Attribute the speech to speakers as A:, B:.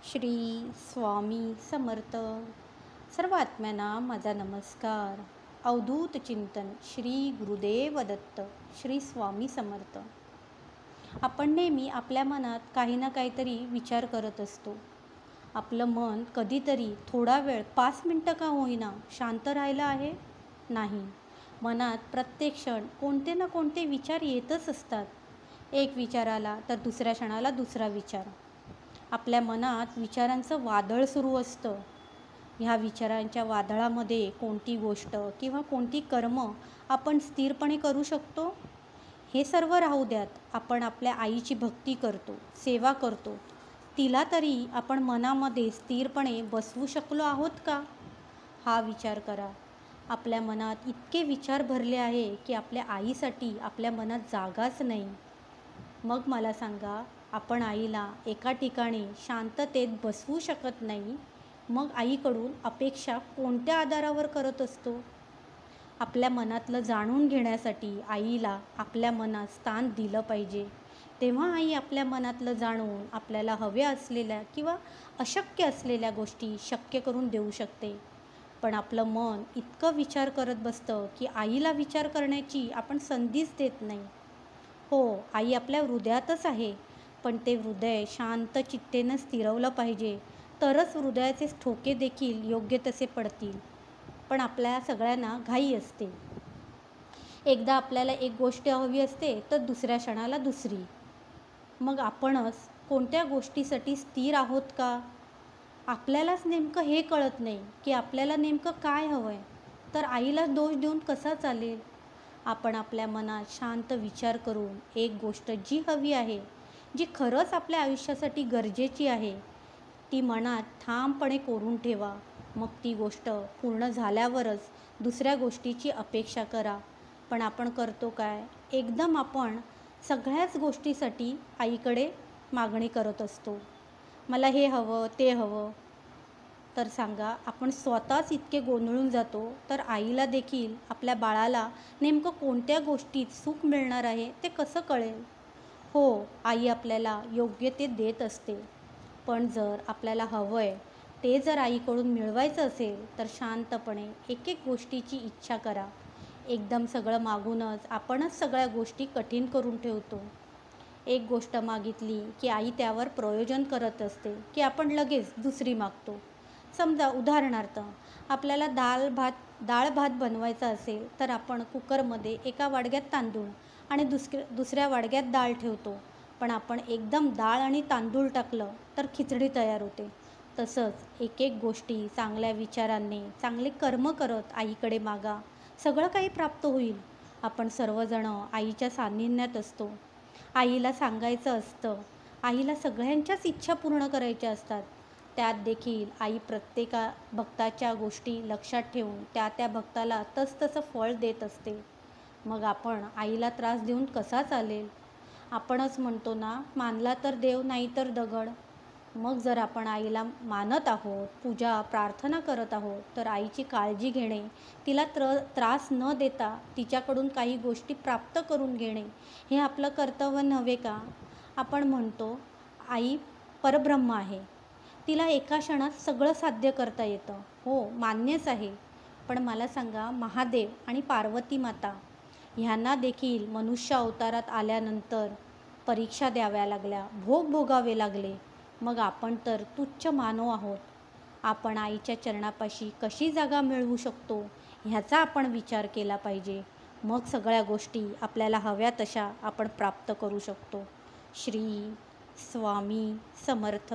A: श्री स्वामी समर्थ. सर्व आत्म्यांना माझा नमस्कार. अवधूत चिंतन श्री गुरुदेव दत्त श्री स्वामी समर्थ. आपण नेहमी आपल्या मनात काही ना काहीतरी विचार करत असतो. आपलं मन कधीतरी थोडा वेळ 5 मिनटं का होईना शांत राहिलं आहे? नाही. मनात प्रत्येक क्षण कोणते ना कोणते विचार येतच असतात. एक विचार आला तर दुसऱ्या क्षणाला दुसरा विचार. आपल्या मनात विचारांचं वादळ सुरू असतं. ह्या विचारांच्या वादळामध्ये कोणती गोष्ट किंवा कोणती कर्म आपण स्थिरपणे करू शकतो? हे सर्व राहू द्यात. आपण आपल्या आईची भक्ती करतो, सेवा करतो. तिला तरी आपण मनामध्ये स्थिरपणे बसवू शकलो आहोत का? हा विचार करा. आपल्या मनात इतके विचार भरले आहे की आपल्या आईसाठी आपल्या मनात जागाच नाही. मग मला सांगा, आपण आईला एका ठिकाणी शांततेत बसवू शकत नाही, मग आईकडून अपेक्षा कोणत्या आधारावर करत असतो? आपल्या मनातलं जाणून घेण्यासाठी आईला आपल्या मनात स्थान दिलं पाहिजे. तेव्हा आई आपल्या मनातलं जाणून आपल्याला हव्या असलेल्या किंवा अशक्य असलेल्या गोष्टी शक्य करून देऊ शकते. पण आपलं मन इतकं विचार करत बसतं की आईला विचार करण्याची आपण संधीच देत नाही. हो, आई आपल्या हृदयातच आहे, पण ते हृदय शांत चित्तेनं स्थिरवलं पाहिजे, तरच हृदयाचे ठोके देखील योग्य तसे पडतील. पण आपल्या सगळ्यांना घाई असते. एकदा आपल्याला एक गोष्ट हवी असते तर दुसऱ्या क्षणाला दुसरी. मग आपणच कोणत्या गोष्टीसाठी स्थिर आहोत का? आपल्यालाच नेमकं हे कळत नाही की आपल्याला नेमकं काय हवं आहे. तर आईला दोष देऊन कसा चालेल? आपण आपल्या मनात शांत विचार करून एक गोष्ट जी हवी आहे, जी खरंच आपल्या आयुष्यासाठी गरजेची आहे, ती मनात ठामपणे कोरून ठेवा. मग ती गोष्ट पूर्ण झाल्यावरच दुसऱ्या गोष्टीची अपेक्षा करा. पण आपण करतो काय? एकदम आपण सगळ्याच गोष्टीसाठी आईकडे मागणी करत असतो. मला हे हवं, ते हवं. तर सांगा, आपण स्वतःच इतके गोंधळून जातो, तर आईला देखील आपल्या बाळाला नेमकं कोणत्या गोष्टीत सुख मिळणार आहे ते कसं कळेल? हो, आई आपल्याला योग्य ते देत असते. पण जर आपल्याला हवं आहे ते जर आईकडून मिळवायचं असेल तर शांतपणे एक एक गोष्टीची इच्छा करा. एकदम सगळं मागूनच आपणच सगळ्या गोष्टी कठीण करून ठेवतो. एक गोष्ट मागितली की आई त्यावर प्रयोजन करत असते की आपण लगेच दुसरी मागतो. समजा उदाहरणार्थ, आपल्याला डाळ भात बनवायचा असेल तर आपण कुकरमध्ये एका वाडग्यात तांदूळ आणि दुसऱ्या वाडग्यात डाळ ठेवतो. पण आपण एकदम डाळ आणि तांदूळ टाकलं तर खिचडी तयार होते. तसंच एक एक गोष्टी चांगल्या विचारांनी, चांगले कर्म करत आईकडे मागा. सगळं काही प्राप्त होईल. आपण सर्वजणं आईच्या सान्निध्यात असतो. आईला सांगायचं असतं. आईला सगळ्यांच्याच इच्छा पूर्ण करायच्या असतात. त्यात देखील आई प्रत्येका भक्ताच्या गोष्टी लक्षात ठेवून त्या त्या भक्ताला तसतसं फळ देत असते. मग आपण आईला त्रास देऊन कसा चालेल? आपणच म्हणतो ना, मानला तर देव नाही तर दगड. मग जर आपण आईला मानत आहोत, पूजा प्रार्थना करत आहोत, तर आईची काळजी घेणे, तिला त्रास न देता तिच्याकडून काही गोष्टी प्राप्त करून घेणे, हे आपलं कर्तव्य नव्हे का? आपण म्हणतो आई परब्रह्म आहे, तिला एका क्षणात सगळं साध्य करता येतं. हो, मान्यच आहे. पण मला सांगा, महादेव आणि पार्वती माता ह्यांना देखील मनुष्य अवतारात आल्यानंतर परीक्षा द्याव्या लागल्या, भोग भोगावे लागले. मग आपण तर तुच्छ मानव आहोत. आपण आईच्या चरणापाशी कशी जागा मिळवू शकतो ह्याचा आपण विचार केला पाहिजे. मग सगळ्या गोष्टी आपल्याला हव्या तशा आपण प्राप्त करू शकतो. श्री स्वामी समर्थ.